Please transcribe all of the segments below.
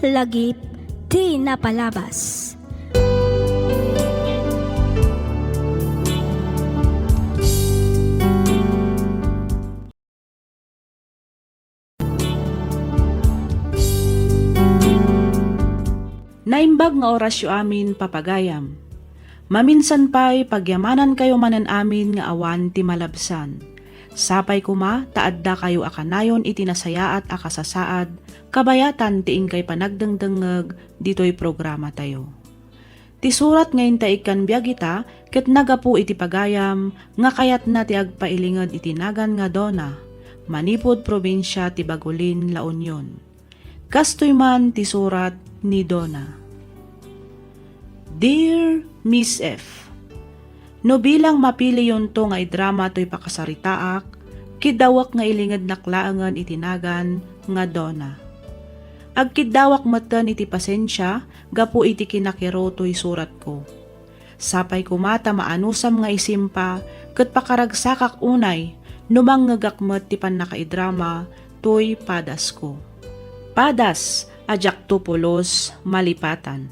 lagip di napalabas. Naimbag nga orasyo amin papagayam. Maminsan pa'y pagyamanan kayo manan amin nga awan ti malabsan. Sapay kuma, taadda kayo akanayon itinasayaat akasasaad, kabayatan tiing kay panagdengdengeg dito'y programa tayo. Ti surat ngayon taikan biyagita, ket nagapu iti pagayam, nga kayat na ti agpailinged itinagan nga dona, manipod probinsya ti Bagulin, La Union. Kastoy man ti surat ni Donna. Dear Miss F, no bilang mapili yon to nga idrama to'y pakasaritaak, kidawak nga ilingad naklaangan itinagan nga Donna. Agkidawak matan iti pasensya, gapu iti kinakiro to'y surat ko. Sapay kumata maanusam nga isimpa, ket pakaragsakak unay, numanggagakmet ti pannakaidrama, to'y padas ko. Padas, ajak tupulos, malipatan.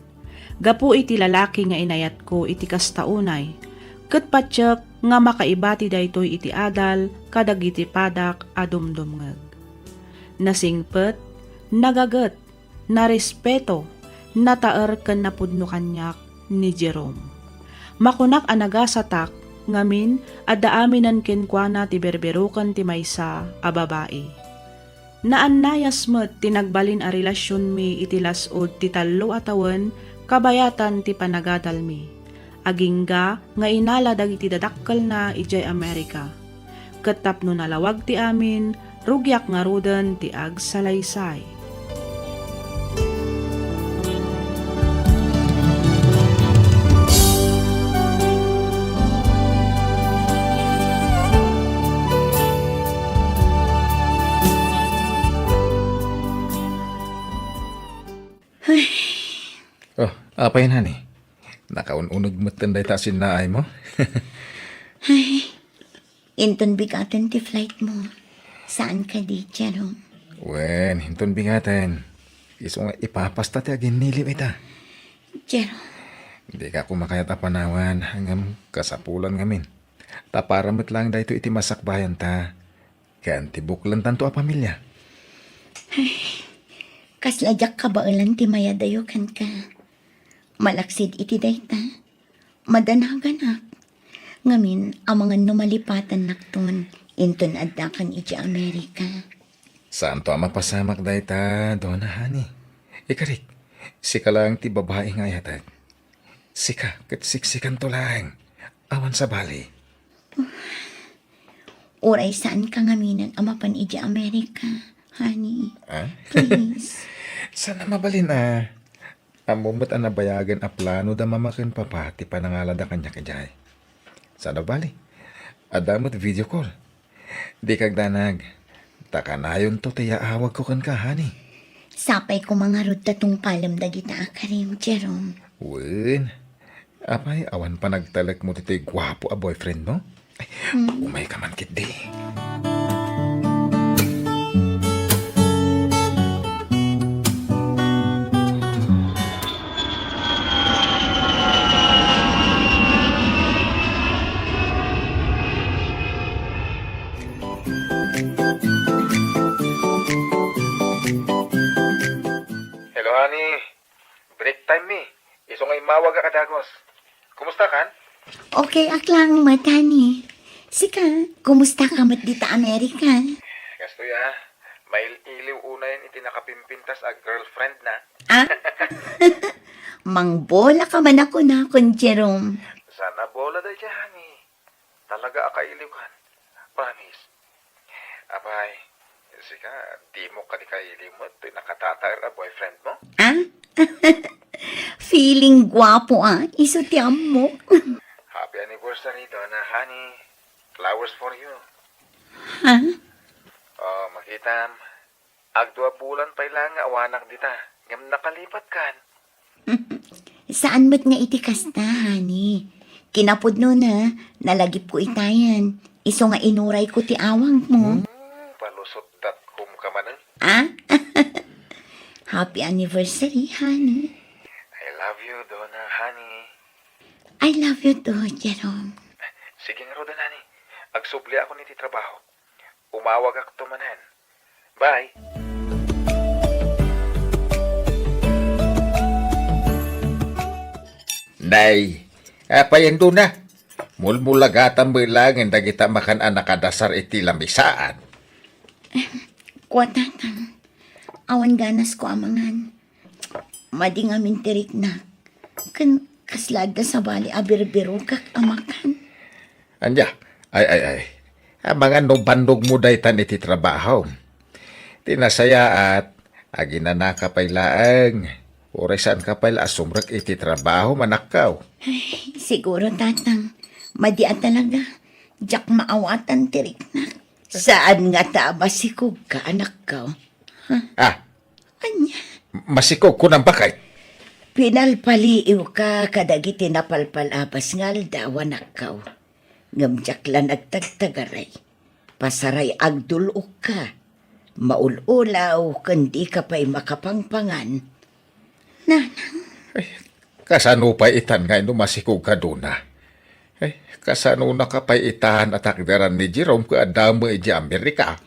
Gapu iti lalaki nga inayat ko iti kastaunay. Ket patsyak nga makaibati daytoy iti adal kadag iti padak adumdumngeg. Nasingpet, nagaget, narespeto, nataer ken napudno kanyak ni Jerome. Makunak anagasatak ngamin adda aminan kenkwana ti berberukan ti maysa a babae. Naannayas met tinagbalin a relasyon mi iti lasod ti 3 a tawen kabayatan ti panagadal mi. Agingga nga inala dagiti dadakkel na ijay Amerika. Ket tapno nalawag ti amin, rugyak nga ruden ti agsalaysay. Oh, apa yun, honey? Nakaununog mo tanday tasin na ay mo? Ay, inton bigatan ti flight mo. Saan ka di, Jerome? Wen, hinton bingatan. Iso nga ipapasta ti agin nilip ita. Jerome, Hindi ka kumakayat apanawan hanggang kasapulan ngamin. Taparamot lang dahito iti masakbayan ta. Kaya antibuklan tanto a pamilya. kasladyak ka ba ulan ti mayadayo kan ka? Malaksid iti dayta. Madanaganak. Ngamin, ang mga numalipatan nakton, inton addakan iti Amerika. Saan to ang mapasamak dahita, Donna, honey? Ikarik, sika lang ti babae nga yatag. Sika, kat siksikan to lang. Awan sa bali. Oray saan ka ngaminan amapan iti Amerika, honey? Ah? Please. Sana mabalin ah. Amumot ang nabayagan a plano da mamakin papati panangalada kanya kajay. Sana bali. Adamot video call. Di kag danag. Takanayon to tiya awag ko kan ka, honey. Sapay ko mga rod tatong palam dagita akarim, Jerome. Wen. Apay, awan pa nagtalak mo tito'y gwapo a boyfriend mo? Ay, umay ka man kit di. Hello, honey. Break time mi. Iso ngay mawag ka kadagos. Kumusta kan? Okay, aklang matani. Sika, kumusta ka mat dita Amerika? Gasto ya. May iliw unayan iti nakapimpintas a girlfriend na. Ah? Mangbola ka man ako na kun Jerome. Sana bola da siya, honey. Talaga akailiw kan. Promise. Abay, sika, di mo ka di kailiw mo. Ito'y nakatatar a boyfriend mo. Ah? Feeling gwapo Iso ti mo. Happy anniversary, Donna, honey. Flowers for you. Ha? Oh, makitam. Agdua bulan pa ilang awanak dita. Ngam nakalipat kan. Saan mo't nga iti kasta, honey? Kinapod no na, nalagip ko itayan. Iso nga inuray ko ti awang mo. Palusot.com ka man eh. Ah? Happy anniversary, honey. I love you, Donna, honey. I love you too, Jerome. Sige nga ro, honey. Agsubli ako niti trabaho. Umawag ako tumanan. Bye. Nay, apayan doon na. Mulmulagatan mo lang ang dagita makan anak kadasar iti lamisaan. Kuwatatan. Awan ganas ko amangan. Madi nga mintirik na. Kaslad ka sa bali abir-biro kak amakan. Anya, ay. Mga nubandog mo daytan iti trabaho. Tinasaya at aginana kapay laang. Oresan kapay la asumrek iti trabaho manakaw. Siguro, tatang. Madia talaga. Diyak maawatan tirik na. Saan nga tabasikog ka, anak ko? Ah, Anya, masikog ko ng bakay. pinalpaliiw ka kadagiti napalpalabas ngal dawa nakaw. Ngamjak lang nagtagtagaray. Pasaray agdulok ka. Maululaw kundi ka pa'y makapangpangan. Kasano pa itan nga ino masikog ka doon na. Kasano na ka pa itahan at akdaran ni Jerome ka adamo iti Amerika.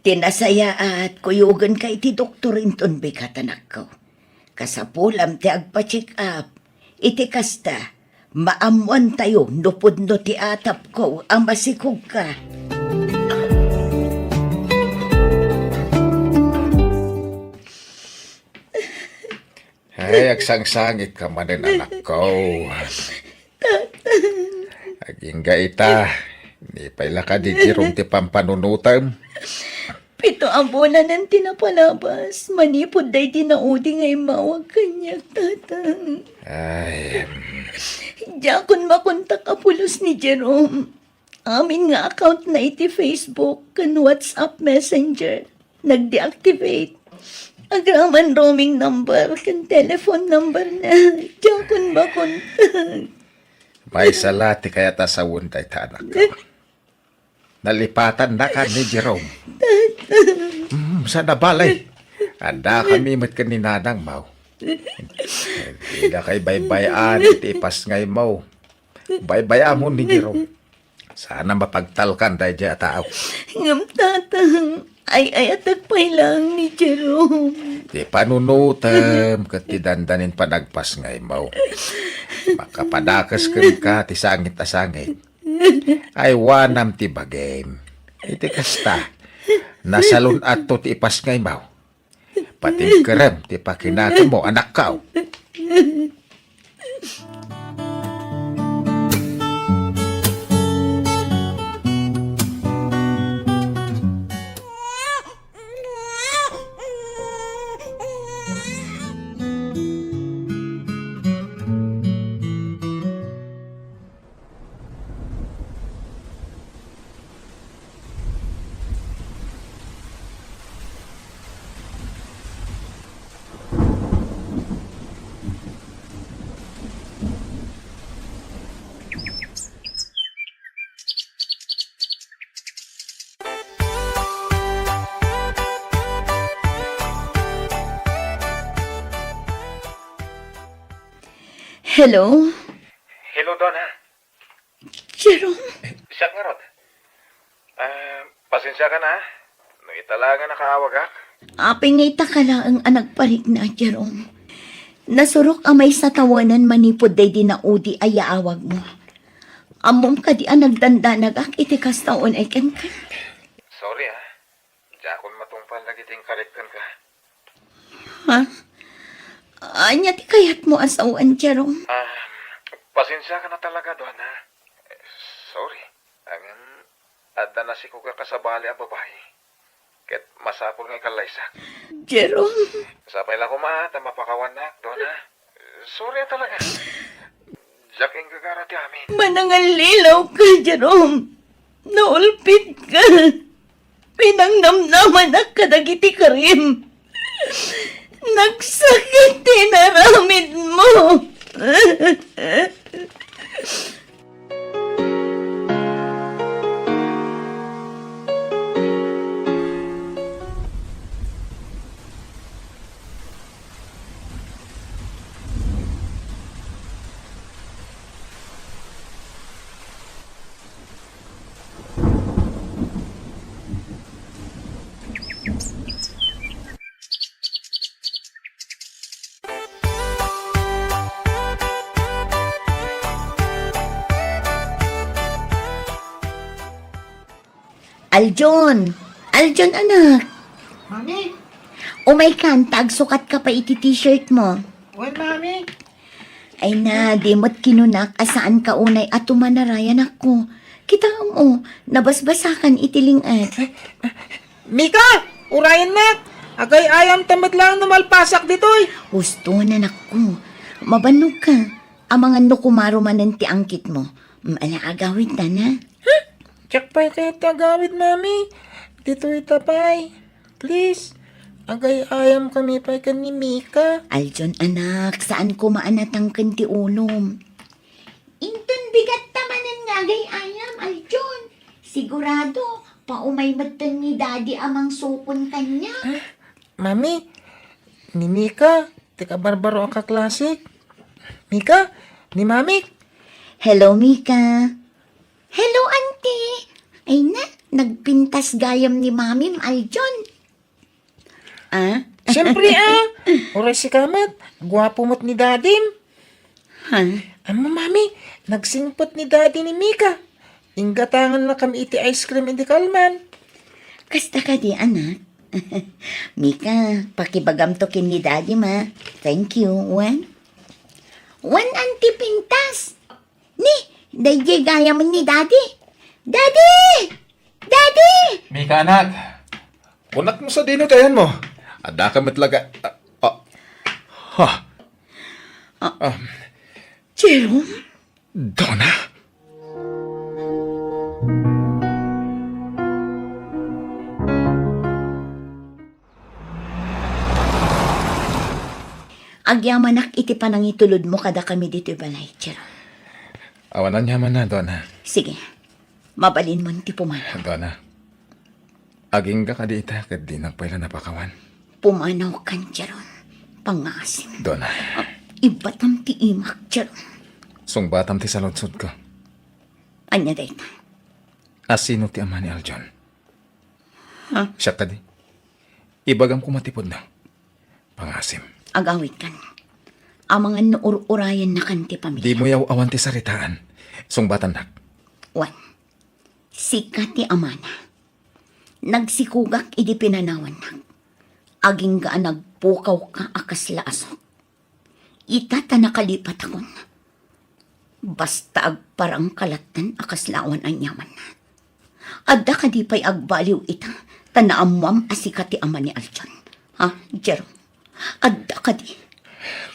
Tinasaya at kuyugan ka iti doktor inton bikatanak ko. Kasapulam ti agpa-check up. Iti kasta, maamuan tayo nupod no ti atap ko ang masikog ka. Ay, agsangsangit ka manin anak ko. Aging gaita, ni paila ka di Jerome ti pampanunutam. Pito ang bulan ng tinapalabas. Manipod day tinaudi ngay mawag kanya, tatang. Ay, Diyakon makontak apulos ni Jerome. Amin nga account na iti Facebook kan WhatsApp Messenger. Nag-deactivate. Agraman roaming number kan telephone number na. Diyakon makontak. may salati kaya ta sa wunday ta anak ko. Nalipatan na ka ni Jerome. Sa nabalay. Anda kami mat ka ni Nanang Mau. Hindi na kay baybayan iti ipas ngay Mau. Baybayan mo ni Jerome. Sana mapagtalkan tayo dyan tao. Ngam tatang. Ay atagpay lang ni Jerome. Di panunutam kat ti dandanin panagpas ngay Mau. Makapadakas ka ti sangit a sangit. Ay wanam ti bagem. Iti kasta. Nasalun ato ti ipas ngay Mau. Pati kerem ti pakinaka mo anak kao. Hello? Hello, Donna. Jerome? Siya nga rod. Pasensya ka na. Nung italaga nakaawag ha. Aping ngay takala ang anak parik na, Jerome. Nasurok amay sa tawanan manipod day dinaudi ay aawag mo. Amom ka di ang nagdanda nagak itikas taon ay ken ka. Sorry ha. Diakon matungpal lagi ting karektan ka. Ha? Anya ti kayat mo asawan, Jerome. Pasensya ka na talaga, Donna. Sorry. Ang adda na si kuka kasabali ang babae. Ket masapol nga kalaysak. Jerome? Sapay lang kumata, mapakawan na, Donna. Sorry talaga. Jack ang gagarati amin. Manangalilaw ka, Jerome. Naulpit ka. Pinangnamnaman na kadagiti karim. Nagsakit tinaramid mo. Aljon! Aljon, anak! Mami! Umay kan, tagsukat ka pa iti t-shirt mo. Well, Mami! Ay na, di mo't kinunak asaan ka unay at tumanarayan ako. Kita mo, nabasbasakan itiling at. Mika! Urayan na! Agay ayam tamad lang numalpasak ditoy! Gusto na naku. Mabanog ka. Amangan no kumaro manan ti angkit mo. Alaagawid na na. Tsak pa'y kayo tagawid, mami. Dito'y tapay. Please. Agay ayam kami pa'y kan ni Mika. Aljon anak, saan ko maanatang kanti ulom? Inton bigat tamanan nga gay ayam, Aljon. Sigurado, paumay matan ni daddy amang sukon kanya. Mami, ni Mika. Tika barbaro ang kaklasik. Mika, ni mami. Hello, Mika. Hello, auntie. Ay na, nagpintas gayam ni Mami, Aljon. Ah? Siyempre Uray si Kamat. Gwapo mo't ni Dadim. Ha? Amo, mami. Nagsingpot ni Daddy ni Mika. Inggatangan na kami iti ice cream iti kalman. Kasta ka di, anak. Mika, pakibagam to kin ni daddy, ma. Thank you. One, auntie pintas. Ni, dayjay gaya mo ni daddy. Daddy! Daddy! Mika, anak! Unak mo sa dinutayan mo. Ada ka matlaga... Jerome? Donna? Agyamanak iti panang itulod mo kada kami dito balay, Jerome. Awanan niya man na, Donna. Sige, mabalin mo ti pumanaw. Donna. Aging ka kadita kad di nagpaila napakawan. Pumanaw kan, Jerome. Pangasim. Donna. Ibatam ti imak, Jerome. Sungbatam ti saludsod ko. Anya dayta. Asino ti ama ni Aljon? Ha? Siya ka di. Ibagam ko matipod na. Pangasim. Agawit kan. Amangan no urayan na kan ti pamilya. Di mo yaw awan ti saritaan. Sungbatan nak. One, sika ti amana. Nagsikugak idi pinanawan na. Aging ga nagpukaw ka akas laasok. Itata nakalipat akon. Basta agparang kalatan akas lawan ang yaman na. Adda ka di pa'y agbaliw ita. Tanaamuam asika ti ama ni Aljon. Ha, Jerome? Adda ka di.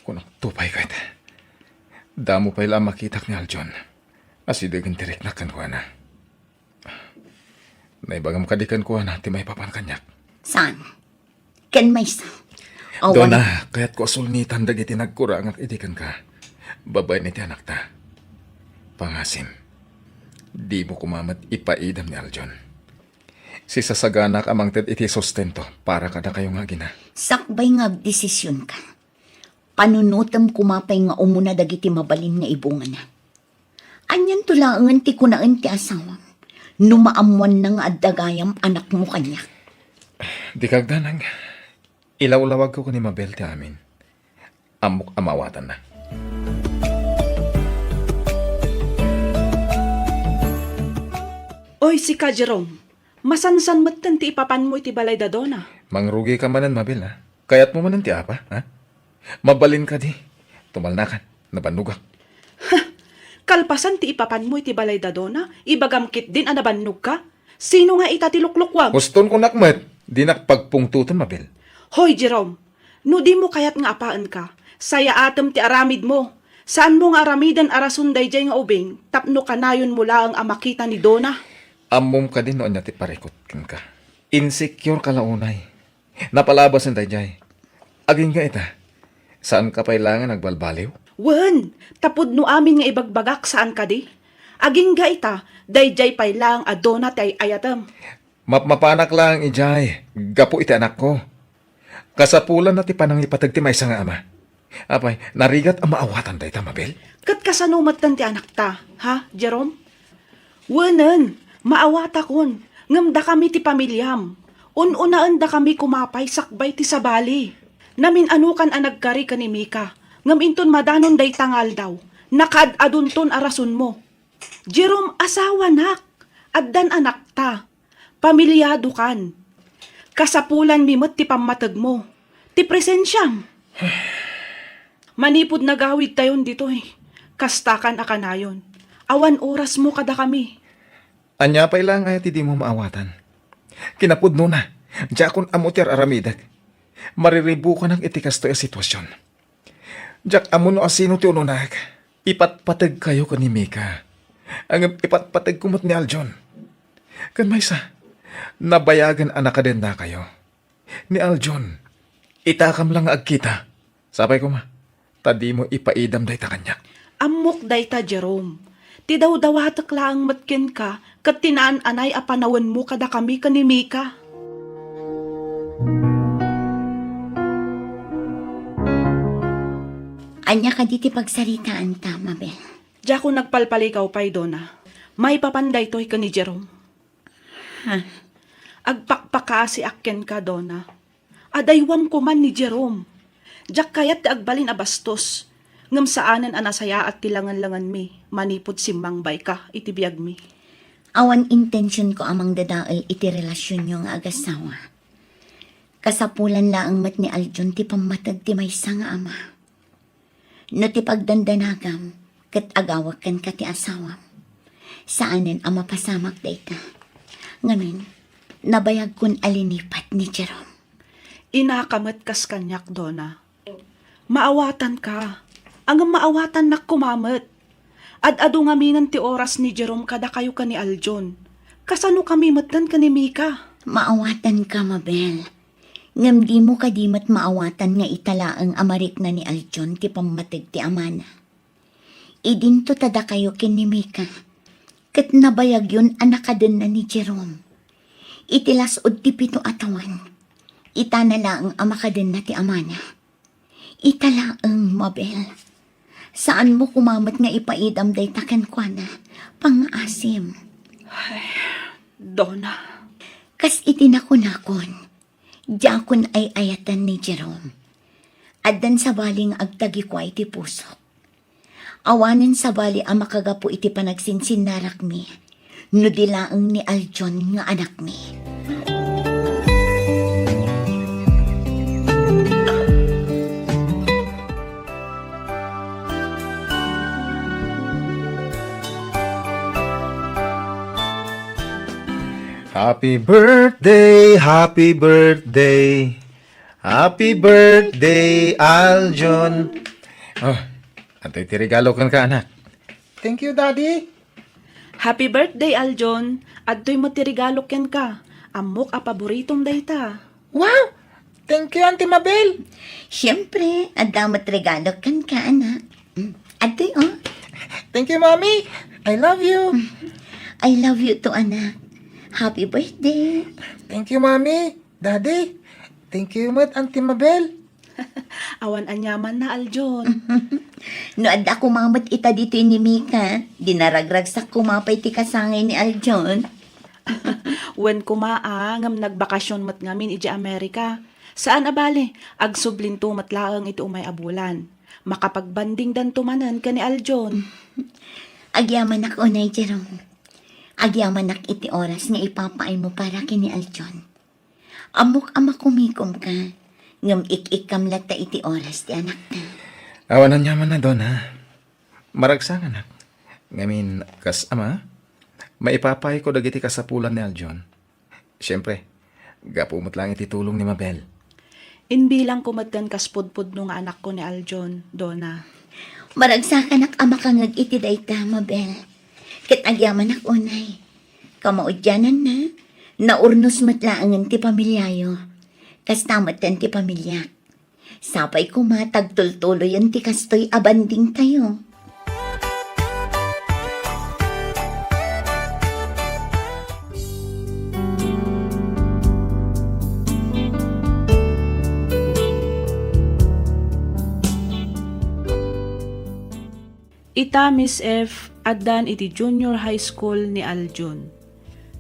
Kung tupay ka ito. Damo pa ilang makitak ni Aljon. Asidagan tirik na kankuha na. Naibagam kadikan kuha na ti may papan kanyak. Saan? Ken may sa? Dona, kaya't ko asulnitan dagiti nagkurang at idikan ka. Babay ni ti anak ta. Pangasim, di mo kumamat ipaidam ni Aljon. Si sasaganak amang ted iti sustento para kada kayo nga gina. Sakbay nga desisyon ka. Panunutam kumapay nga umuna dagiti mabalin nga ibungan na. Anyan tulangan ti kunaan ti asawam. Numaamuan na nga addagayam anak mo kanya. Di kagdanang, ilawlawag ko ni Mabel ti amin. Amok amawatan na. Oy, si ka, Jerome. Masansan mo't ti ipapan mo iti balay da Donna. Mangrugi ka manan, Mabel, ha? Kayat mo manan ti apa, ha? Mabalin ka di. Tumalnakan, nabanugak. Kalpasan ti ipapan mo iti balay da Donna, ibagamkit din anabannog ka. Sino nga itatiluklukwam? Guston ko nakmet, di nakpagpungtutan, Mabel. Hoy, Jerome, no di mo kayat nga apaan ka. Saya atem ti aramid mo. Saan mo nga aramidan arasunday jay nga ubing, tapno kanayon mula ang amakita ni Donna? Amom ka din noon niya ti parekot ka. Insecure ka launay. Napalabas ang dayjay. Aging ka ita. Saan ka pailangan nagbalbaliw? Wen, tapod no amin nga ibagbagak saan ka di? Aging ga ita, dayjay pay lang a Donna ti ayatem. Mapanak lang ijay. Gapo iti anak ko. Kasapulan na ti panang ipatag ti maysa nga ama. Apay, narigat ang maawatan day ta, Mabel? Kat kasanumat ti anak ta, ha, Jerome? Wenen, maawata kon, ngamda kami ti pamilyam. Ununaan da kami kumapay sakbay ti sabali. Namin anukan ang nagkari ka ni Mika, ngam inton madanon day tangal daw, nakad-adunton arasun mo. Jerome, asawa nak, addan anak ta. Pamilyado kan. Kasapulan mi met ti pamatag mo. Ti presensyam. Manipod na gawid tayon dito eh. Kastakan akanayon. Awan oras mo kada kami. Anya pa ilang ay ti di mo maawatan. Kinapudno na. Diya kun amutir aramidag. Mariribu ka ng itikas to yung sitwasyon. Diyak amo no asino ti ununag. Ipatpatag kayo ka ni Mika. Ang ipatpatag kumot ni Aljon. Kan maysa, nabayagan anak ka din na kayo. Ni Aljon, itakam lang agkita. Sapay ko ma, tadi mo ipaidam day ta kanya. Amok day ta, Jerome. Ti daw dawatak laang matkin ka, kat tinaan anay apanawan mo kada kami kanimika. Anya ka diti pagsaritaan ta, Mabel. Diya ko nagpalpalikaw pa'y Dona. May papanday to'y ka ni Jerome. Ha? Agpakpaka si akken ka, Dona. Adaywam ko man ni Jerome. Diyak kayat ti agbalin abastos. Ngam saanan anasaya at tilangan-langan mi. Manipod simbang ka, itibiyag mi. Awan intensyon ko amang dadaal iti relasyon nyo nga agasawa. Kasapulan laang mat ni Aljon ti pamatag ti maysa nga ama. No ti pagdandanagam, kat agawag kan ka ti asawam. Saanan ang mapasamak day ka. Ngamin, nabayag kun alinipat ni Jerome. Inakamat kas kanyak, Dona. Maawatan ka. Ang maawatan nak kumamat. Ad-ado nga minan ti oras ni Jerome kada kayo ka ni Aljon. Kasano kami matan ka ni Mika? Maawatan ka, Mabel. Ngam di mo kadimat maawatan nga italaang amarik na ni Aljon ti pamatag ti amana. Idinto tada kayo kin ni Mika. Kat nabayag yun anak ka din na ni Jerome. Itilas od ti pito atawan. Itanala ang ama ka din na ti amana. Italaang, Mabel. Saan mo kumamat nga ipaidam day takan kwa na pang-asim. Dona. Kas itinakon-akon. Diyakon ay ayatan ni Jerome. Addan sa baling agtagi ko iti puso. Awanin sa bali ang makagapo iti panagsinsin narak mi. No dilaang ni Aljon nga anak mi. Happy birthday, happy birthday. Happy birthday, Aljon. Oh, ato'y tirigalo kan ka, anak. Thank you, Daddy. Happy birthday, Aljon. Adto'y matirigalok yan ka. Amok a paboritom dayta. Wow! Thank you, Auntie Mabel. Siyempre, adamat regalo kan ka, anak. Ate, oh. Thank you, Mommy. I love you. I love you to, anak. Happy birthday. Thank you, Mommy. Daddy. Thank you, Auntie Mabel. Awan anyaman na, Aljon. No, adda kumamat ita dito ni Mika. Dinaragrag sa kumapay ti kasangay ni Aljon. Wen kumaangam nagbakasyon mat ngamin iji Amerika. Saan abale? Agsublinto matlaang iti umay abulan. Makapagbanding dan tumanan ka ni Aljon. Agyaman ako na, Jerome. Agyaman ak iti oras nga ipapaay mo para kini Aljon. Amok ama kumikom ka. Ngam ik-ikam lata iti oras ti anak na. Awanan yaman na doon, ha? Maragsang, anak. Ngamin, kas ama, maipapay ko dagiti kasapulan ni Aljon. Siyempre, gapumot lang iti tulong ni Mabel. Inbilang kumadkan kaspudpud nung anak ko ni Aljon, Dona. Maragsakan ak ama kangag iti dayta, Mabel. Ket agyaman ak unay. Kamaudyanan na. Naurnos matlaangan ti pamilyayo. Kastamatan ti pamilyak. Sapay kumatag tultuloy ang ti kastoy abanding tayo. Ita Miss F. addan iti junior high school ni Aljon.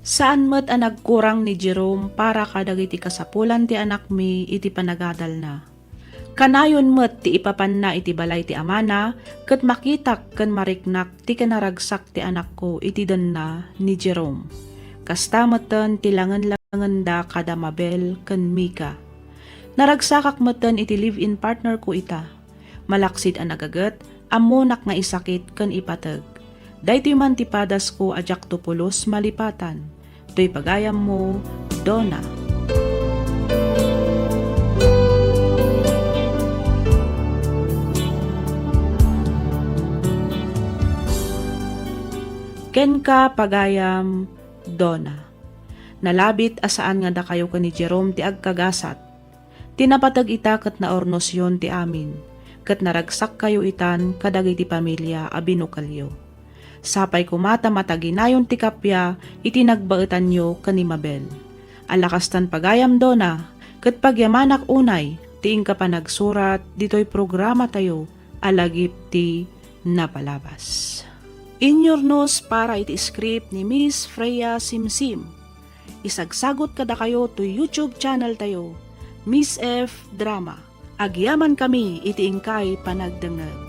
Saan met ang nagkurang ni Jerome para kadagiti kasapulan ti anak mi iti panagadal na. Kanayon met ti ipapan na iti balay ti amana, ket makitak ken mariknak ti kanaragsak ti anak ko iti dan na ni Jerome. Kastamatan tilangan-langan da kada Mabel ken Mika. Naragsakak matan iti live-in partner ko ita. Malaksid ang nagagat, amonak nga isakit ken ipatag. Daytoy man tipadas ko ajak tupulos malipatan. To'y pagayam mo, Donna. Ken ka pagayam, Donna. Nalabit asaan nga da kayo ka ni Jerome ti agkagasat. Tinapatag ita kat na ornosyon ti amin. Kat naragsak kayo itan kadagay ti pamilya a binukalyo. Sapay kumata mataginayon ti kapya iti nagbaetan nyo ka ni Mabel. Alakastan pagayam, Donna, kat pagyamanak unay tiing ka pa nagsurat dito'y programa tayo alagip ti napalabas. Inyornos para iti script ni Miss Freya Simsim. Isagsagot kada kayo to YouTube channel tayo, Miss F Drama. Agyaman kami iti ingkay panagdangag.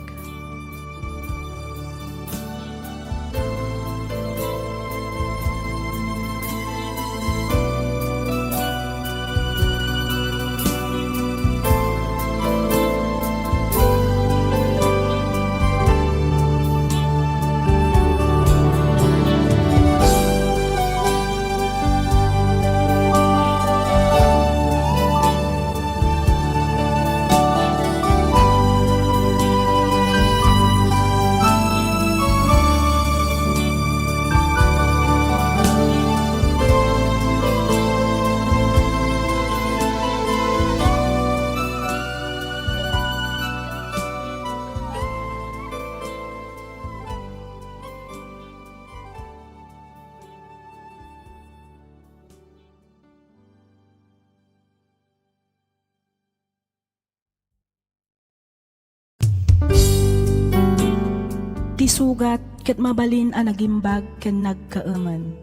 Sugat ket mabalin a nagimbag ken nagkaeman.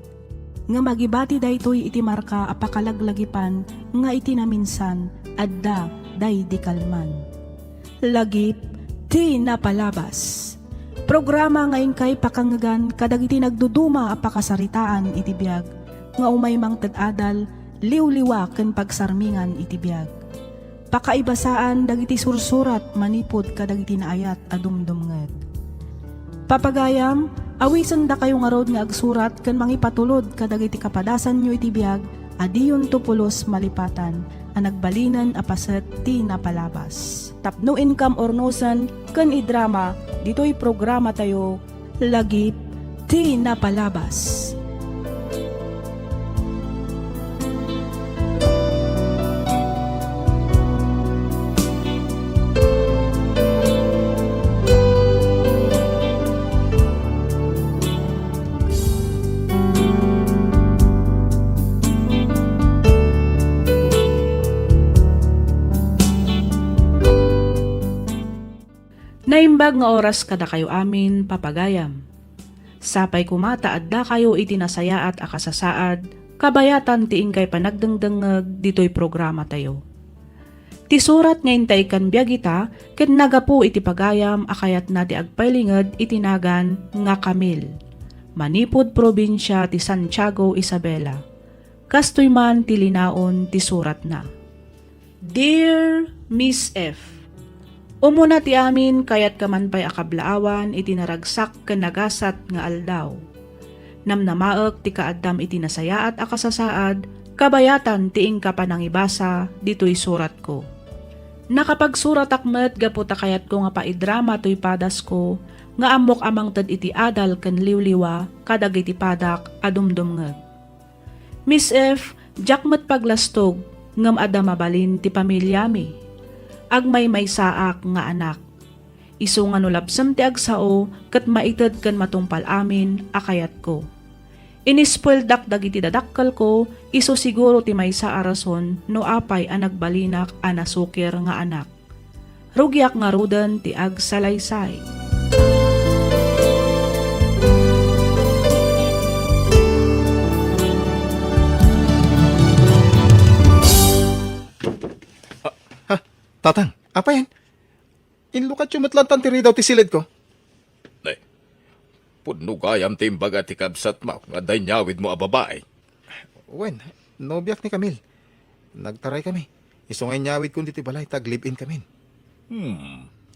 Nga magibati daytoy iti marka apakalaglagipan nga iti naminsan adda day di kalman. Lagip ti napalabas. Programa nga ingkay pakangagan kadagiti nagduduma apakasaritaan iti biag nga umay mang tad-adal liwliwa ken pagsarmingan iti biag. Pakaibasaan dagiti sursurat manipod kadagiti naayat adumdumngeg. Papagayam, awisan da kayo nga rod nga agsurat ken mangipatulod kadagiti kapadasan nyo iti biag, adiyon tupulos malipatan, ang nagbalinan apaset ti napalabas. Tapno income ornosan ken idrama, dito'y programa tayo, lagip ti napalabas. Naimbag nga oras kada kayo amin papagayam. Sapay kumata adda kayo itinasayaat akasasaad, kabayatan tiing kay panagdengdengeg dito'y programa tayo. Ti surat nga intay kan biyagita, ket nagapu iti pagayam akayat na ti agpailinged itinagan nga Camille. Manipod probinsya ti Santiago, Isabela. Kastoy man ti linaon ti surat na. Dear Miss F, umuna ti amin kayat kaman pa'y akablaawan iti naragsak ken nagasat nga aldaw. Namnamaek ti kaaddam iti nasayaat akasasaad, kabayatan tiing ka panangibasa dito'y surat ko. Nakapagsurat akmet gaputa kayat ko nga paidrama to'y padas ko, nga amok amang tad iti adal ken liwliwa kadag iti padak adumdumngeg. Miss F, jakmet paglastog ngem adda mabalin ti pamilyami. Agmay may saak nga anak. Isu nga nulabsam ti agsao ket maited ken matungpal amin akayat ko. Inispoil dagiti dadakkal ko, isu siguro ti may sa arason no apay ang nagbalinak a nasukir nga anak. Rugyak nga ruden ti agsalaysay. Tatang, apa yan? Inlukat yung matlantan tiri daw ti silid ko. Nay, punugayam ti imbaga ti kabsat mo nga danyawid mo a babae. Wen, nobiak ni Camille. Nagtaray kami. Isungay nyawid kundi ti balay, tag-live-in kami.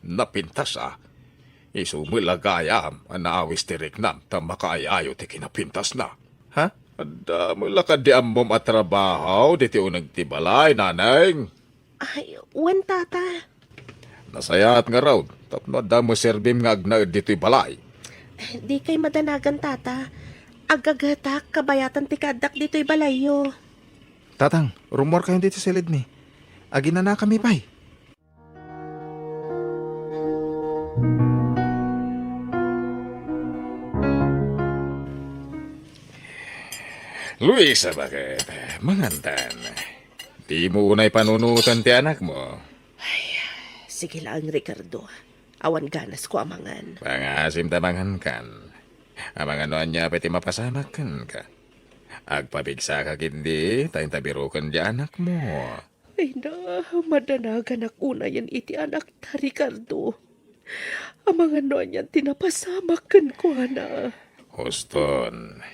Napintas Isumilagayam, anaawis ti Rignam, tamakaayayo ti kinapintas na. Ha? Mula ka di amom at trabaho, di ti unang tibalay, naneng. Ay, wan tata. Nasayat nga raw, tapno mo serbim nga agnaid dito'y balay. Di kay madanagan tata. Agagatak, kabayatan ti kadak dito'y balayo. Tatang, rumor kayo dito sa ni. Agi na kami, pay. Luisa, bakit? Mangantan. Di mo unay panunutan ti anak mo. Sige lang, Ricardo. Awan ganas ko amangan. Pangasim tamangan kan. Amang ano niya pati mapasamakan ka. Agpabigsa ka kindi, tayong tabirukan di anak mo. Ay na, madanagan ako na yan iti anak ta, Ricardo. Amangan no yan tinapasamakan ko na. Huston.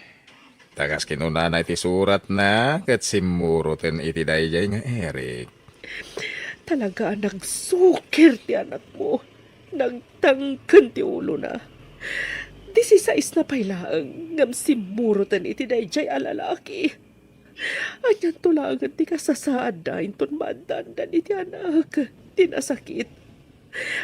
Tagas kinunana iti surat na, kat simurutin iti dayjay nga Eric. Talaga nagsukir ti anak mo. Nagtangkan ti ulo na. 16 na pailaang ngam simurutan iti dayjay alalaki. Anyan tulangan ti kasasaad na inton maandandan iti anak. Tinasakit.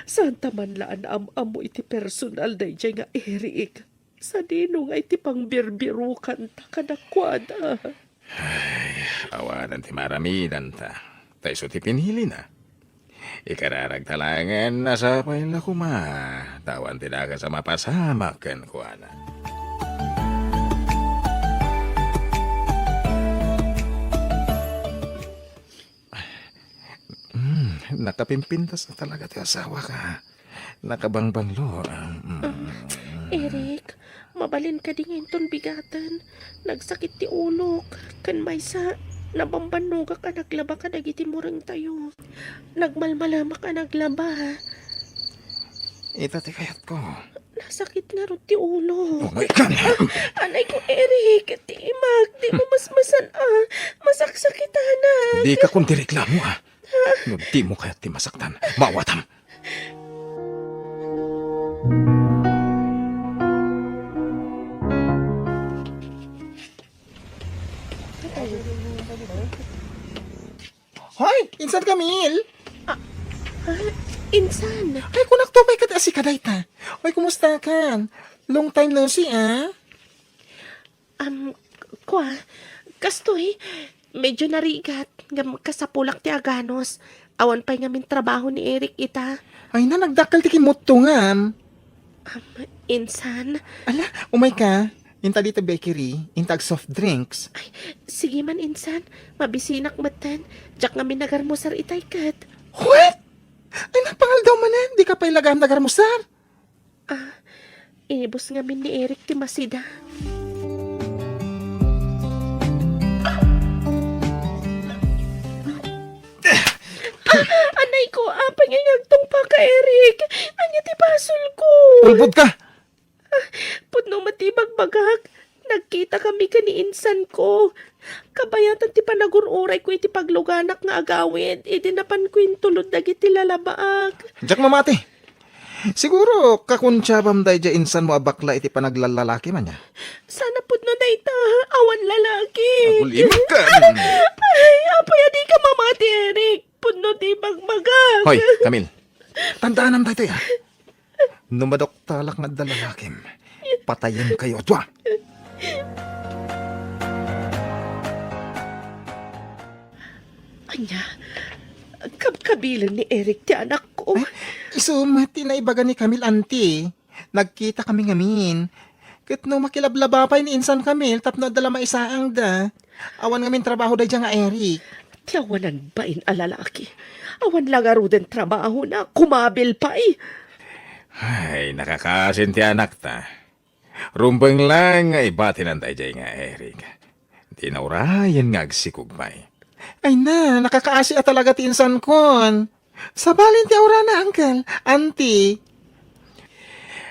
Santa man laan am-amo iti personal dayjay nga Eric. Sa dino nga iti pangbirbirukan ta kadakwada. Awanan ti maramidan ta. Taiso ti pinili na. Ikararag talangan nasa paila kuma. Tawan ti daga sa mapasama ken kuana. Nakapimpintas na talaga ti asawa ka. Nakabangbanglo. Eric, mabalin ka di ngayon bigatan. Nagsakit ti ulok. Kan maysa, nabambanuga ka naglaba ka dagiti murang tayo. Nagmalmalama ka naglaba. Ita ti kayat ko. Nasakit na ro ti ulo. Oh my God! Anay ko, Eric, ti imag, di mo masmasan masaksakitan na. Di ka kundi reklamo No, di mo kaya't ti masaktan. Mawatam. Hoy, insan Camille. Insan, Ay, kunak to may si kadayta. Hoy, kumusta ka? Long time no see, kwa, kastoy, medyo narigat, ngam kasapulak ti aganos. Awan pa'y ngamin trabaho ni Eric ita. Ay na, nagdakal ti kimutungan. Insan, Ala, umay ka. Inta dito bakery, intag soft drinks. sige man insan, mabisinak matan, jak ngamin nagarmusar itay kat. What? Ay, napangal daw manan. Di ka pa ilagam nagarmusar. Inibos ngamin ni Eric ti masida. Anay ko, pangingagtong pa ka, Eric. Anya ti basol ko. Ulbod ka! Pudno matibag bagag. Nagkita kami ka ni insan ko. Kabayatan ti panagururay ko iti pagluganak nga agawid. Idinapan ko yung tulod dagiti lalabaag. Jack mamati. Siguro kakuntsabam day dya insan mo abakla iti panaglalalaki man niya. Sana pudno na ita. Awan lalaki. Agulimag ka! Ay, apaya di ka mamati, Eric. Pudno ti bagmagag. Hoy, Camille. Tandaan naman tayo Numadok talak na dalalakim. Patayin kayo. Dwa! Anya, kabilan ni Eric ti anak ko. Isumati na ibaga ni Camille, auntie. Nagkita kami ngamin. Kat no makilablabapay ni insan Camille, tapno dala maisaang da. Awan ngamin trabaho da dyan nga Eric. Tiyawanan ba in alalaki? Awan lagaro den trabaho na kumabil pa eh. Ay, nakakasin ti anak ta. Rumbang lang nga ibatin ang dayjay nga Eric. Di naurayan nga agsikugmay. Ay na, nakakaasi talaga ti insan kon. Sabalin ti aura na, uncle. Auntie.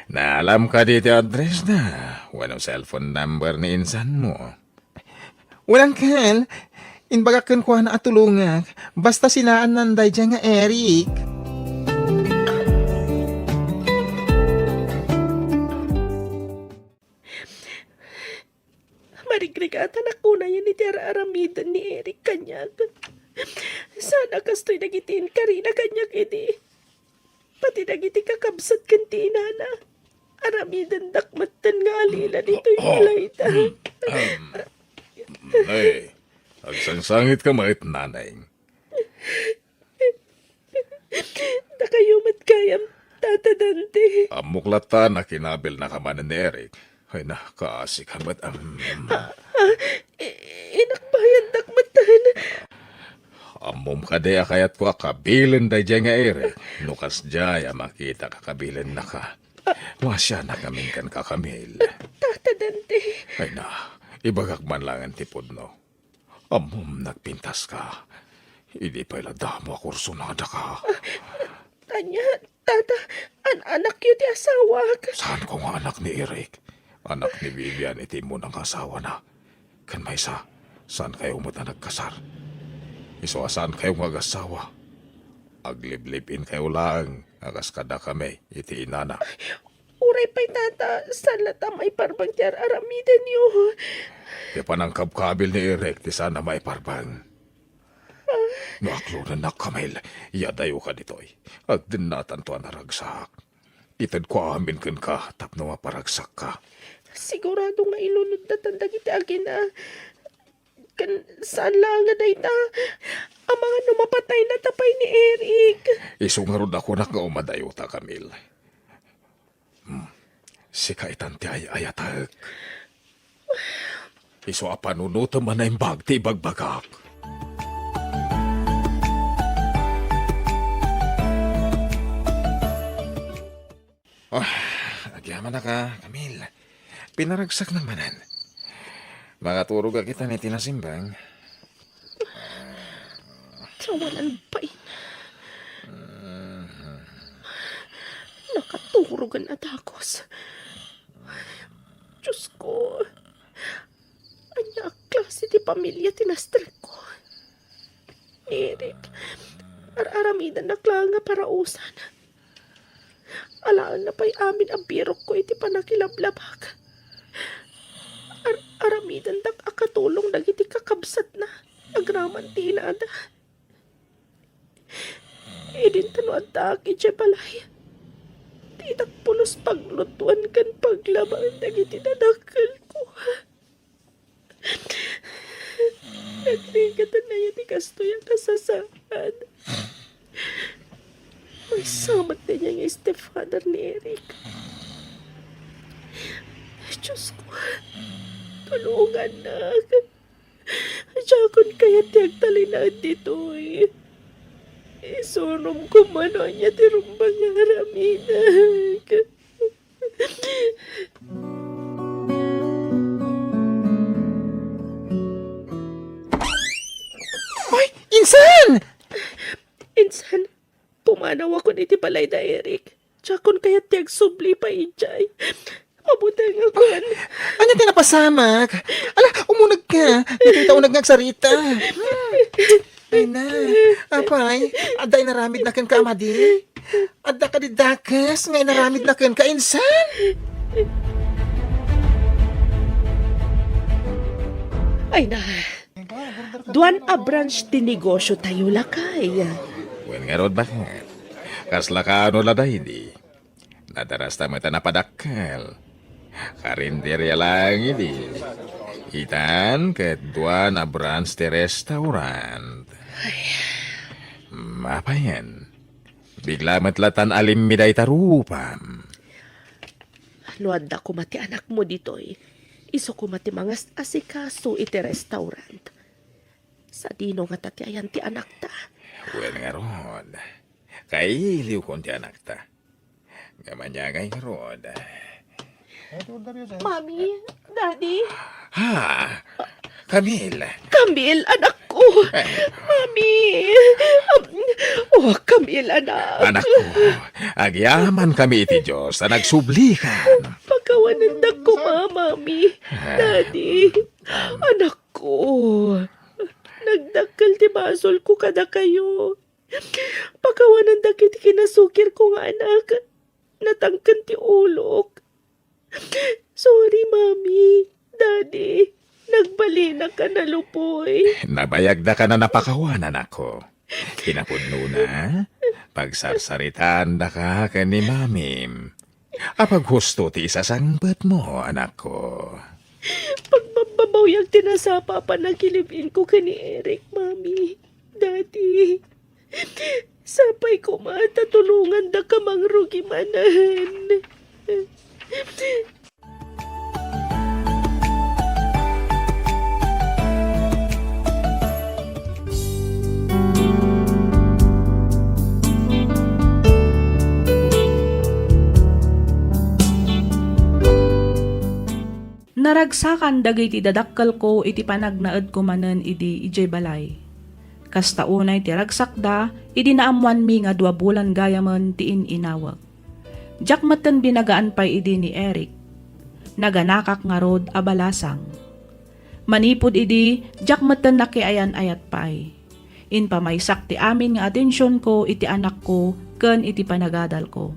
Naalam ka dito address na. Walang cellphone number ni insan mo. Walang kal. Inbaga kun kuha na atulungak. Basta sinaan nanday dyan nga Eric. Marigrigatan ako na yan ni Tera Aramidan ni Eric Kanyag. Sana kastoy nagitin ka rin na Kanyag edi. Pati nagiti kakabsat kanti inana. Aramidan dakmatan nga alila dito'y malayta. Nay, agsangsangit ka mait nanay. Nakayumat kayam tatadante. Amuklata na kinabil na kamanan ni Eric. Ay nakasi ka ba't Inakbayan dakmatan. amom ka de akayat ko kabilin day dyan nga Eric. Nukas jaya makita kakabilin na ka. Wasya na kaming kan kakamil. Tatadante. Ay na, ibagak man lang ang tipod no. Amom nagpintas ka. Hindi pa iladamo kursunada ka. Tanya, tata, anak yun di asawa. Saan ko nga anak ni Eric? Anak ni Vivian, iti mo ng asawa na. Kan may isa, saan kayo mo na nagkasar? Iso saan kayo mag-asawa? Agliblipin kayo lang, agas kada kami, iti inana. Uray pa'y tata, saan lata may parbang tiyar aramidan niyo. Di pa ng kabkabil ni Eric, di sana may parbang. Naklo na nakamil, yadayo ka ditoy. At din natantuan na ragsak. Itad ko amin kan ka, tapno maparagsak ka. Sigurado nga ilunod na tandag iti agin na. Kan saan lang nga dayta? Ang mga numapatay na tapay ni Eric. Isungarod ako na nga umadayota, Camille. Si kaitan ti ay ayatag. Iso apanunuto man na imbag ti bagbagak. Agyaman na ka, Camille. Pinaragsak ng manan. Makaturo ka kita ni tinasimbang. Sawalan pa in. Nakaturugan at akos. Diyos ko. Anya klase di pamilya tinastrek ko. Eric, aramidan na klang nga para usan. Alaan na pa'y amin ang birok ko iti panakilablabag. Aramidan dak akatulong dagiti kakabsat na agraman tinada. Idin tano at taki dya balay. Titak pulos paglutuan kan paglaban dagiti nadakal ko. Nagrigatan na yan ikastoy ang kasasaan. May samat na niya yung stepfather ni Eric. Diyos ko, tulungan na. Diyakon kaya tiyag talinaan dito eh. Isunom ko man o niya tirumbang nga haraminan. Ay, insan! Insan, pumanaw ako niti balay na Eric. Diyakon kaya tiyag subli pa ijay. Mabutang ako. Anya tinapasamak? Ala, umunag ka. Dito'y taunag ngagsarita. Ay na, apay, aday naramid na kan ka, amadi. Adda ka didakas, ngay naramid na kan ka, insan. Ay na, duwan a branch ti negosyo tayo lakay. Wen nga rod bakit? Kasla ka ano lada hindi. Nadaras tayo mata napadakal. Karinderya lang hindi. Itan ket dua na branch ti restaurant. Apa yan? Bigla matlatan alim miday tarupam. Luad da ko mati anak mo ditoy. Iso ko mati mga asikaso iti restaurant. Sa dino nga tati ayan ti anak ta. Wen nga rod. Kailiw kon ti anak ta. Gamanyagay nga rod. Mami, Daddy, Ha? Camille. Camille, anak ko. Mami. Oh, Camille, anak. Anak ko, agyaman kami iti Diyos na nagsublikan. pakawanan ko, mami. Daddy, anak ko. Nagdakkel ti basol ko kada kayo. Pakawanan kiti kinasukir ko nga anak. Natangkan ti ulok. Sorry, mami. Daddy, nagbalina ka na lupoy. Nabayag na ka na napakawanan ako. Kinapudno na, pagsarsaritaan na ka ni mamim. Apag husto ti isasangbat mo, anak ko. Pagmamamawyag tinasapa pa nagilibin ko kani Eric, mami. Daddy, sapay ko matatulungan da ka mangrugi manan. Naragsakan dagiti dadakkel ko iti panagnaed ko manen idi ijay balay. Kasta unay ti ragsakda, idi naamuan mi nga 2 bulan gayamen ti inawag. Diak maten binagaan pay idi ni Eric. Naganakak nga rod abalasang. Manipod idi, diak maten nakiayan ayat pay. Inpamaysak ti amin nga atensyon ko iti anak ko ken iti panagadal ko.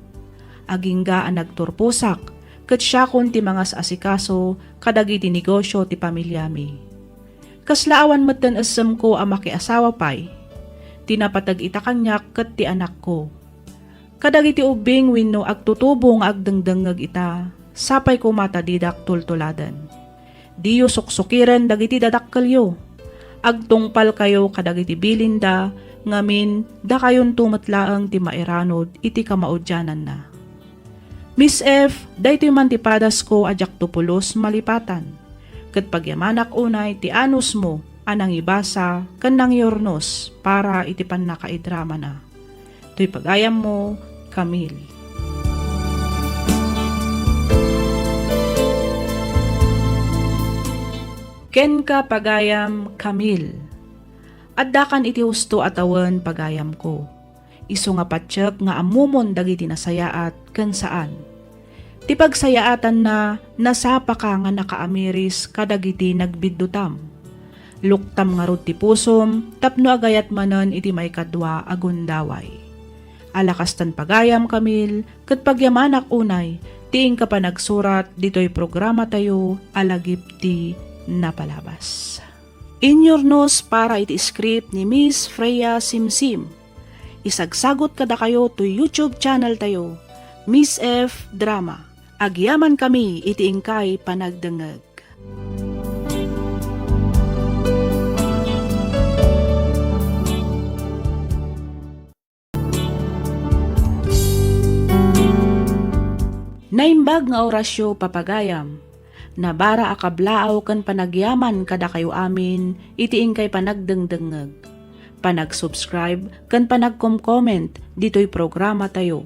Agingga ang nagturpusak, ket siya kon ti mga asikaso kadagiti negosyo ti pamilyami. Kaslaawan metten essem ko a makiasawa pay. Tinapatag ita kanyak ket ti anak ko. Kadagiti ubing wenno agtutubo nga agdengdengeg ita, sapay ko matadidak tultuladen. Diyo suksukiren dagiti dadakkelyo. Agtungpal kayo kadagiti bilinda, ngamin da kayon tumetlaeng ti mairanod iti kamaudyanan na. Miss F, daytoy man ti padas ko ajak tupulos malipatan. Ket pagyamanak unay ti anus mo anang ibasa ken nang yornos para iti pannakaidrama na. Toy pagayam mo, Camille. Ken ka pagayam, Camille. Addakan iti husto atawan pagayam ko. Isu nga patsyak nga amumon dagiti nasayaat ken saan. Ti pagsayaatan na nasapa ka nga nakaamiris kadagiti nagbiddutam. Luktam nga rod ti pusom tapno agayat manen iti may kadwa agundaway. Alakastan pagayam, Camille, ket pagyamanak unay tiing ka pa nagsurat ditoy programa tayo alagip ti napalabas. Inyornos para iti script ni Miss Freya Simsim. Isagsagot kada kayo to YouTube channel tayo, Miss F Drama. Agyaman kami iti ingkay panagdengeg. Naimbag nga orasyo papagayam. Nabara akablaaw kan panagyaman kada kayo amin iti ingkay panagdengdengeg. Panag-subscribe kan panag-comment dito'y programa tayo.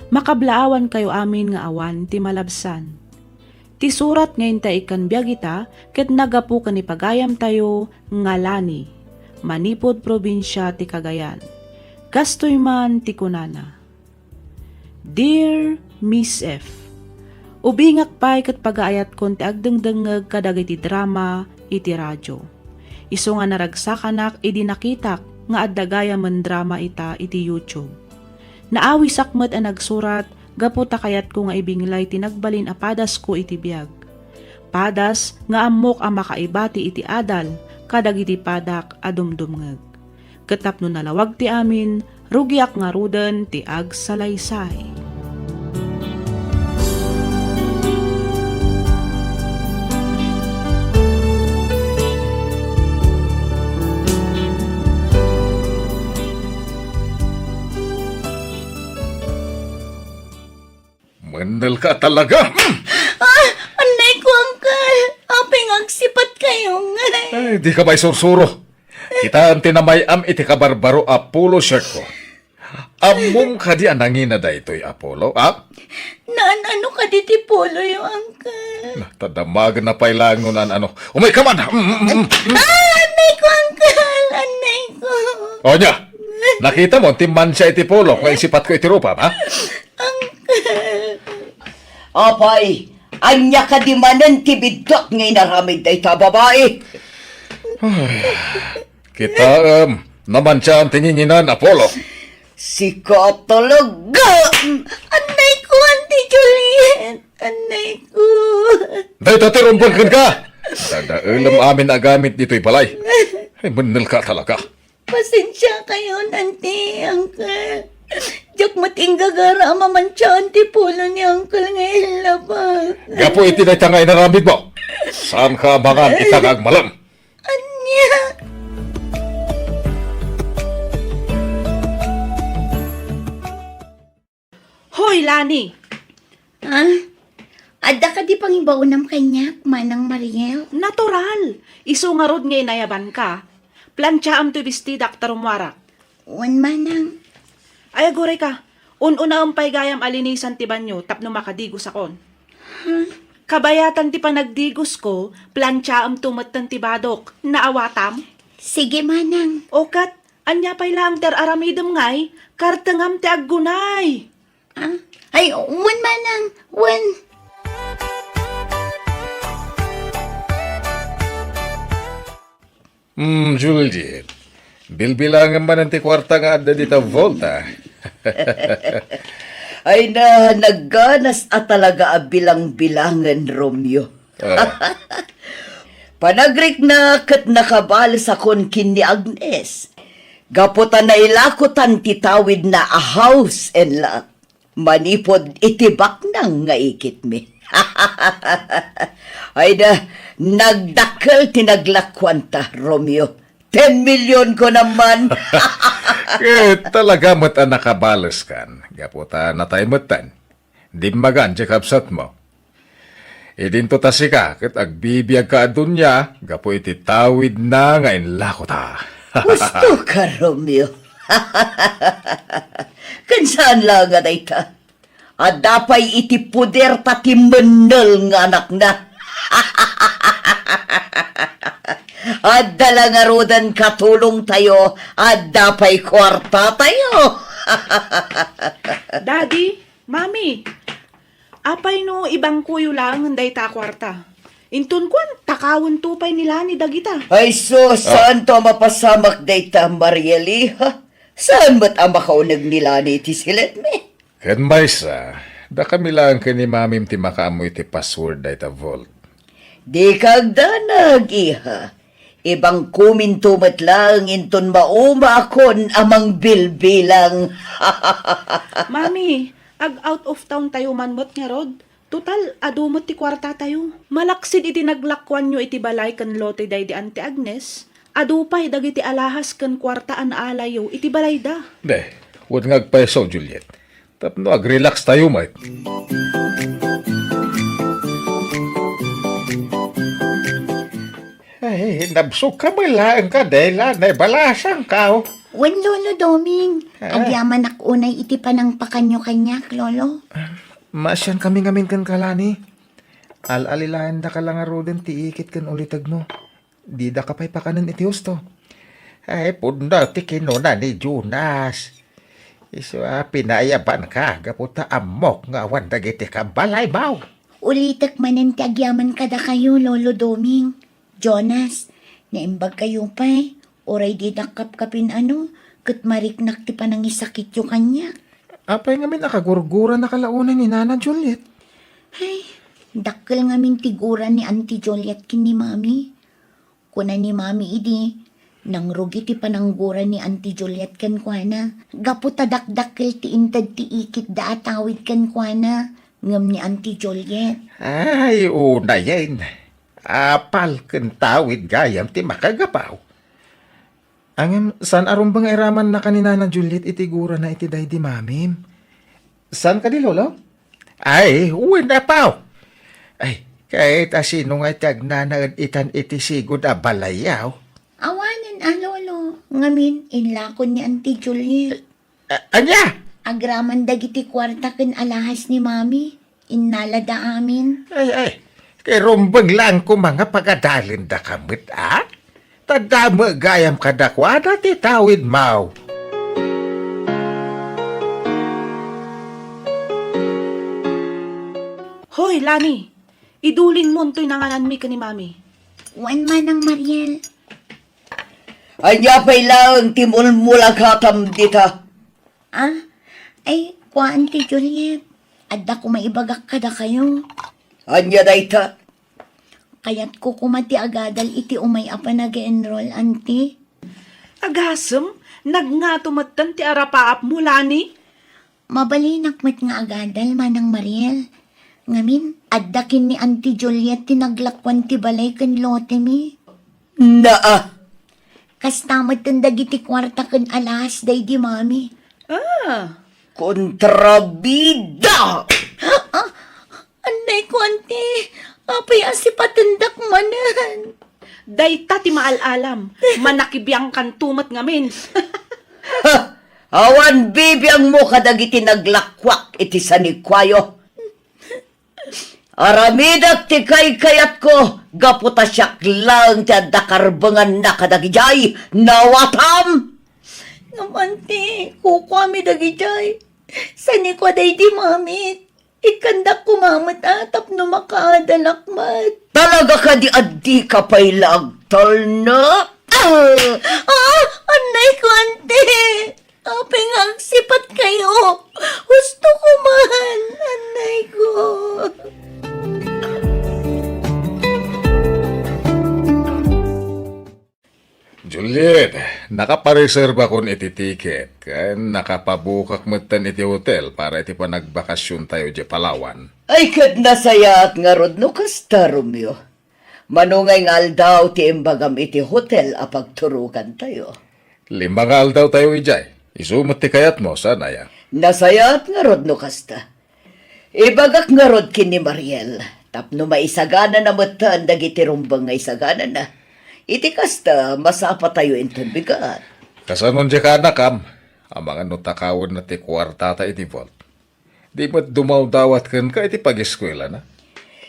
Makablaawan kayo amin nga awan ti malabsan. Ti surat ngayon ta ikan biyagita ket nagapu kan ipagayam tayo ngalani. Manipod probinsya ti Cagayan. Kastoy man ti kunana. Dear Miss F, ubingak pay ket pagaayat kon ti agdengdengeg kadagiti drama iti radyo. Isu nga naragsakanak idi nakitak nga addagayamen drama ita iti YouTube. Naawi sakmet ang nagsurat, gaputa kayat ko nga ibinglay tinagbalin a padas ko iti biyag. Padas nga amok ang makaibati iti adal, kadagiti padak adumdumngeg. Ketapno nalawag ti amin, rugiak nga ruden ti ag salaysay. Mandal ka talaga! Anay ko, Uncle. Aping agsipat kayo nga. Ay, di ka ba'y sursuro? Kita ang tinamayam iti kabarbaro Apollo shirt ko. Among ka di anangin na da ito'y Apollo, ha? Naan-ano ka diti polo yung Uncle. Tadamag na pailangon ano. Umay ka man! Anay ko, Uncle. Anay ko. O niya, nakita mo, timman siya iti Polo kung isipat ko iti rupa, ha? Apay, Anya ka di manan tibidok nga inaramid day ta babae. Kita, naman siya ang tininginan, Apollo. Si ka talaga. Anay ko, Auntie Juliet. Anay ko. Dahil tatirumbangkan ka! Dadailam amin na gamit dito'y balay. Ay, manil ka talaga. Pasensya kayo, Auntie, Uncle. Diyak matinggagara maman siya, Auntie Polo ni Uncle ngayon labas. Gapo iti na itangay na ramid mo. Saan ka abangan itangag malam? Anya. Hoy, Lani! Ha? Ada ka di pang ibaunam kanyak, Manang Mariel? Natural! Isu nga rod nga inayaban ka. Planchaam to bisti Dr. Umwarak. Wan Manang. Ay, agoray ka. Un-una umpay gayam alinisan ti banyo tapno makadigos akon. Kabayatan ti panagdigos ko, planchaam tumatan ti badok. Naawatam? Sige, Manang. Okat, anya pay lang ter aramidem ngay, kartengam ti aggunay. Ha? Ay, wan Manang. Wan. Juliet. Bilbilangan man ang ti kwarta nga adda dita volta. Ay na nagganas at talaga a bilang-bilangan, Romeo. Panagrik na kat nakabalas akon kin ni Agnes. Gaputan na ilakutan titawid na a house and lot. Manipod itibak nang nga ikit mi. Ay na, nagdakkel tinaglakwanta, Romeo. 10 million ko naman. Talaga mat ang nakabalas kan. Gaputa na tayo matan. Di magan di kapsat mo. Idinto ta si ka, kat agbibiyag ka adunya, gapo iti tawid na nga inlako ta. Gusto ka, Romeo. Kansaan lang nga ta? At dapay iti puder pati menel nga anak na. At dala nga rodan katulong tayo, at dapay kwarta tayo. Daddy, Mami, apay no ibang kuyo lang handay ta kwarta. Intun kwan, takawon tupay nila ni Dagita. Ay sus, saan to mapasamak dayta, Marieli, ha? Saan ba't ang makaunag nila ni iti silet me? Ken maysa, da kami lang ka ni mamim ti makaamoy ti password da ita vault. Di kagdanag, iha. Ibang kumintumat lang inton mauma akon amang bilbilang. Mami, ag out of town tayo manmot nga rod. Total, adumot ti kwarta tayo. Malaksid iti naglakwan nyo iti balay kan lote day di Ante Agnes. Adupay dagiti alahas kan kwarta an alayo iti balay da. De, huwag ngagpaiso, Juliet. Tapno ag-relax tayo, mate. Ay, nabsok ka mo lang ka, Dela. Naibalasang ka, oh. Wan Lolo Doming. Agyaman ak unay iti panang pakanyo kanyak, Lolo. Masyan kami ngamin kan kalani. Al-alilahan da ka lang arodan ti ikit kan ulitag mo. Di da ka pa'y pakanan iti husto. Ay, punda ti kinuna ni Jonas. Iso pinayaban ka, gaputa amok nga awan dagiti ka balay baw. Ulitak manan ti agyaman kada kayo, Lolo Doming. Jonas, naimbag kayo pa'y. Oray di nakapkapin kat mariknak ti panangisakit yung kanya. Apay ngamin nakagurgura na kalaunan ni Nana Juliet. Ay, dakkel ngamin tiguran ni Auntie Juliet kin ni Mami. Kuna ni Mami idi, nang rugi ti panangguran ni Auntie Juliet kan kuana. Gapu tadakdakkel ti intad ti ikit da atawid kan kuana. Ngam ni Auntie Juliet. Ay, una yan. Apal kentawid gayam ti makagapaw. Angem, san aron bang iraman na kanina na Juliet itigura na iti day di mamim? San ka di lolo? Ay, wala paw. Ay, kahit asino nga tagnanaan itan iti sigod a balayaw. Awanan Lolo. Ngamin, inlakon ni Auntie Juliet. Anya? Agraman dagiti kwarta ken alahas ni Mami. Innalada amin. Ay, kay rumbang lang ko mga pagadalin da kamit, ah? Tadama gayam kadakwada ti tawid mau. Hoy, Lani, Idulin mo to'y nanganan mi ka ni mami. Wan manang Mariel. Anya pa'y lang timul-mulagatam dita. Ah, ay, kuan ti Juliet. Adda ko maibagak kada kayo. Anya dayta. Kaya't ko kumati agadal iti umay apa nag-enroll, auntie. Agasem, nagngatumatan ti arapaap mo, Lani. Mabalinak met nga agadal, manang Mariel. Ngamin, addakin ni Auntie Juliet tinaglakwan ti balay ken lote mi. Naa. Kastamad tang dagiti kwarta ken alas day di mami. Kontrabida. Anay ko, auntie. Apay asi patendak manan. Dayta ti maalalam, manakibiyang kan tumat ngamin. Awan bibiyang mo kadagiti naglakwak iti sanikwayo. Aramidak ti kayat ko, gaputa siyak lang ti adakarbangan na kadagijay, nawatam! Auntie, kukwami dagijay. Sani ko day di mami. Ikandak kumamat atap no makaadalakmat. Talaga ka di addi ka pa'y lagtol na? Anay ko, auntie. Apay nga sipat kayo. Gusto ko man, anay ko. Juliet, nakapareserba kon iti ticket. Kaya nakapabukak matan iti hotel para iti panagbakasyon tayo di Palawan. Ay kat nasayat nga rod no kasta, Romeo. Manungay nga aldaw ti imbagam iti hotel apagturukan tayo. 5 nga aldaw tayo ijay. Isumot ti kayat mo, sana ya. Nasayat nga rod no kasta. Ibagak nga rod kini Mariel. Tapno maisagana na matan dagiti rumbang nga isagana na. Iti kasta, masapa tayo inton bigat. Kasanon di ka nakam, ang mga notakawon na ti kwartata iti vault. Di mo't dumawdawat kan ka iti pag-eskwela na.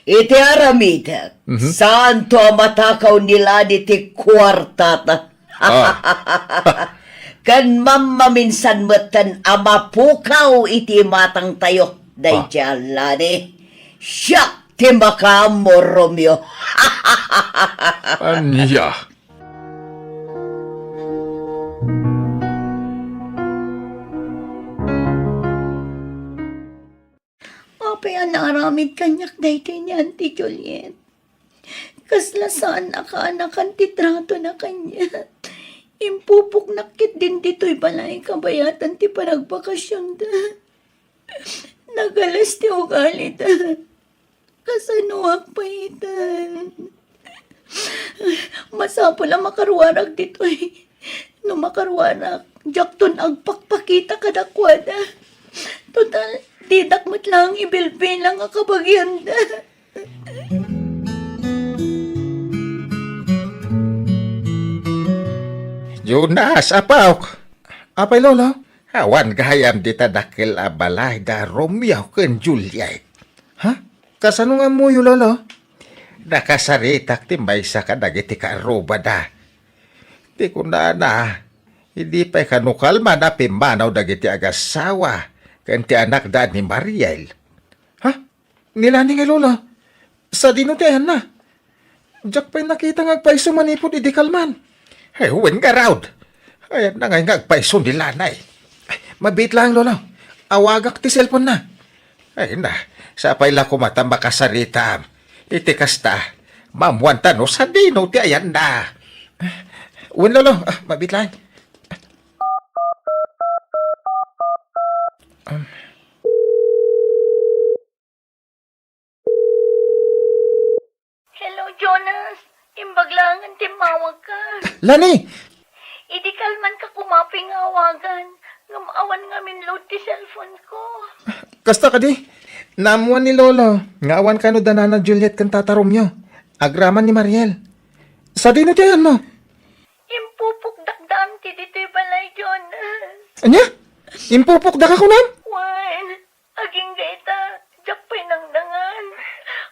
Iti aramidak, saan to matakaw nila di ti kwartata? Kan mamaminsan matan amapukaw iti matang tayo. Day jalani. Siya! Timaka mo, Romeo. Anya. Apay naramid kanyak daytoy ni Auntie Juliet. Kaslasaan nakaanakan ti trato na kanya. Impupok nakit din dito'y balay kabayatan ti panagbakasyon da. Nagalas ti ugali da. Kasanuak paitan. Masapo lang makarwarag dito'y. No makarwarag, jakton agpakpakita kadakwada. Total, didakmat lang ibilbil lang ang kabagyan da. Jonas, apaw. Apay lolo? Awan gayam di tadakil abalay da Romeo ken Juliet. Ha? Kasano nga mo yung lolo? Nakasaritak ti maysa ka dagiti karuba da. Di ko na hindi pa'y kanukalma na pimanaw dagiti agasawa ken ti anak da ni Mariel. Ha? Nilani nga lolo? Sa dinutehan na. Diyak pa'y nakita ngagpaiso manipod idi kalman. Ay, huwin ka raud. Ayan na nga ngagpaiso ni lanay. Ay, mabit lang lolo. Awagak ti cellphone na. Ay na, sapay lang kumata makasarita. Iti kasta, mamuanta no sa dino ti ayan na. Uwan lolo, mabit lang. Hello, Jonas. Imbaglangan timawag ka. Lani! Idi kalman ka kumaping awagan. Ngamawan ngamin load ti cellphone ko. Kasta ka di? Namuan ni lolo. Ngawan ka no danana Juliet kan tatarom nyo. Agraman ni Mariel. Sa dino ti ayan mo? Impupok dakdaan ti dito'y balay, Jonas. Anya? Impupok da ka kunam? Wan, aging gaita, jakpay nang dangan.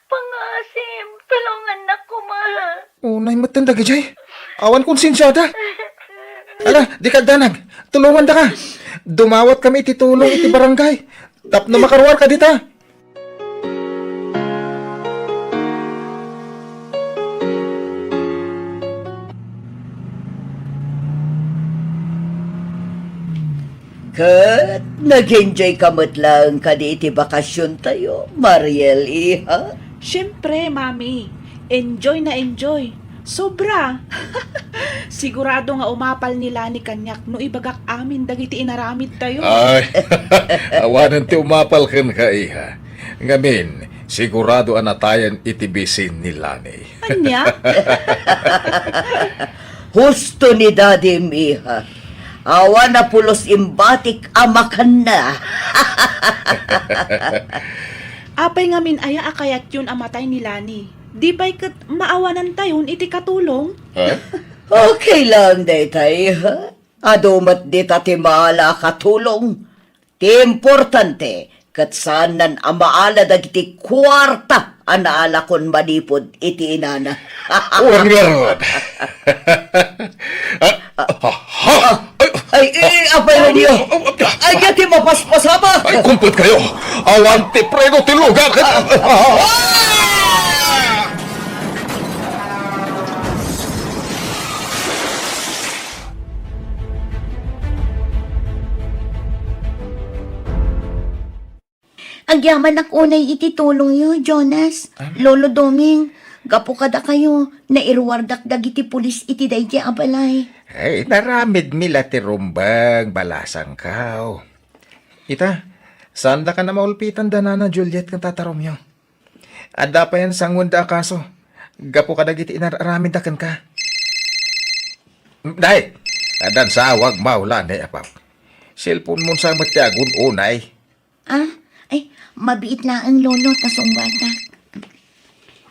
Pangasim, tulungan na kumaha. Unay matanda gajay. Awan konsensyada. Ala, di ka danag. Tulungan da ka. Dumawat kami iti tulong iti barangay. Tapno makarwar ka dita. Kat, nag-enjoy ka lang ka di iti bakasyon tayo, Mariel, iha. Siyempre, Mami. Enjoy na enjoy. Sobra. Sigurado nga umapal nila ni kanyak no ibagak amin dagiti inaramid tayo. Ay, awanan ti umapal ken ka iha. Ngamin, sigurado anatayan itibisin ni Lani. Anya? Husto ni Daddy, iha. Awa na pulos imbatik amakan na. Apay ngamin aya akayat yun amatay ni Lani. Di ba'y kat maawanan tayon iti katulong? Ha? Okay lang, daytay, ha? Adumat di tati maala katulong. Ti importante, kat saan nan amaala dagiti kwarta anaala kon manipod iti inana. Uwan meron. Ay, apay na niyo. Ay, gati mapaspasama. Ay, kumput kayo. Awan ti preno ti lugar. Ang yaman nak unay iti tulong yo, Jonas. Lolo Doming, gapo kada kayo, nairwardak dagiti pulis iti daydi abalay. Ay, naramid mila ti rumbang balasang kao. Ita, saan da ka na maulpitan da na Juliet kang tatarom nyo? Ada pa yan sangun da kaso. Gapo ka dagiti inaramid da kan ka. Day, adan sa awag maulan eh, apap. Cellphone mo sa matyagun unay. Ah, ay, mabiit na ang lolo tasong bata.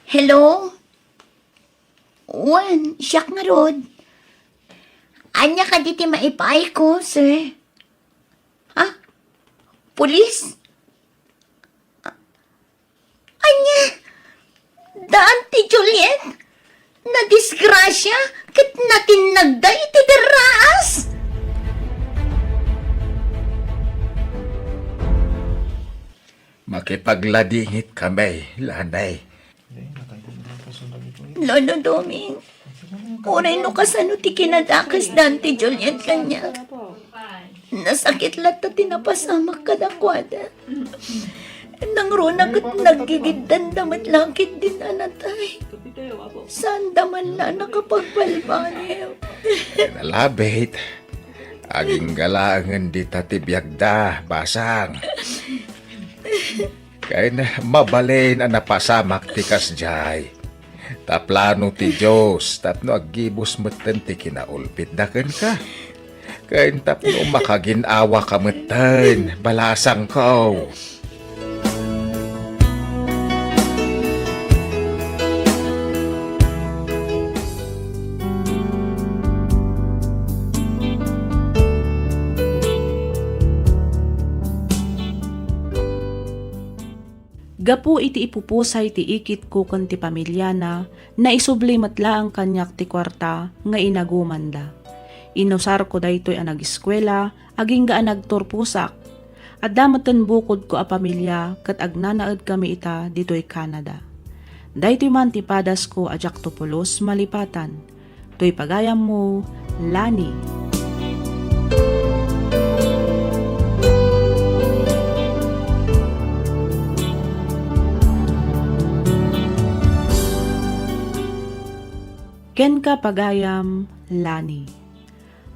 Hello? Wan, siyak nga rod. Anya ka diti maipay ko, sir. Ha? Pulis? Anya? Daan ti Juliet? Na disgrasya? Kit natin nagday iti deraas? Makipagladingit kami, lanay. Lolo Doming, unay no kasano ti kinadakas dante Juliet kanya. Nasakit lahat na tinapasamak kadakwada. Nang ronag at nagigiddan damat langkit din anatay. Saan daman na nakapagbalbaniw? Nalabit. Aging galangan di tatibiyagda, basang. Kaya na mabalin ang napasamak ti kasjay. Taplano ti Diyos, tapno agibos matan ti kinaulpit dakan ka. Kaya tapno makaginawa ka matan, balasang ko. Gapu iti ipupusay ti ikit ko kan ti pamilya na isubli matla ang kanyak ti kwarta nga inagumanda. Inusar ko daytoy ang nag-eskwela, aging gaan nagturpusak. At damatan bukod ko a pamilya kat agnanaad kami ita ditoy Canada. Daytoy man ti padas ko ajak tupulos malipatan. Toy pagayam mo, Lani. Ken ka pagayam, Lani.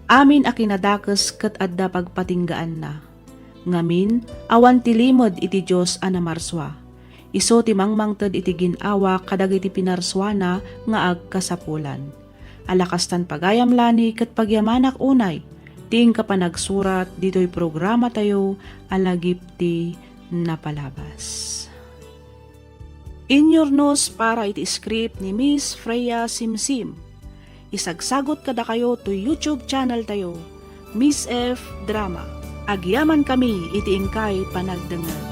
Amin a kinadakas kat adda pagpatinggaan na. Ngamin, awan ti limod iti Diyos a namarswa. Iso ti mangmangted iti ginawa kadag iti pinarswana nga agkasapulan. Alakastan pagayam, Lani, kat pagyamanak unay. Ting ka pa nagsurat dito'y programa tayo alagip ti napalabas. Inyornos para iti script ni Miss Freya Simsim. Isagsagot kada kayo to YouTube channel tayo, Miss F Drama. Agyaman kami iti ingkay panagdangan.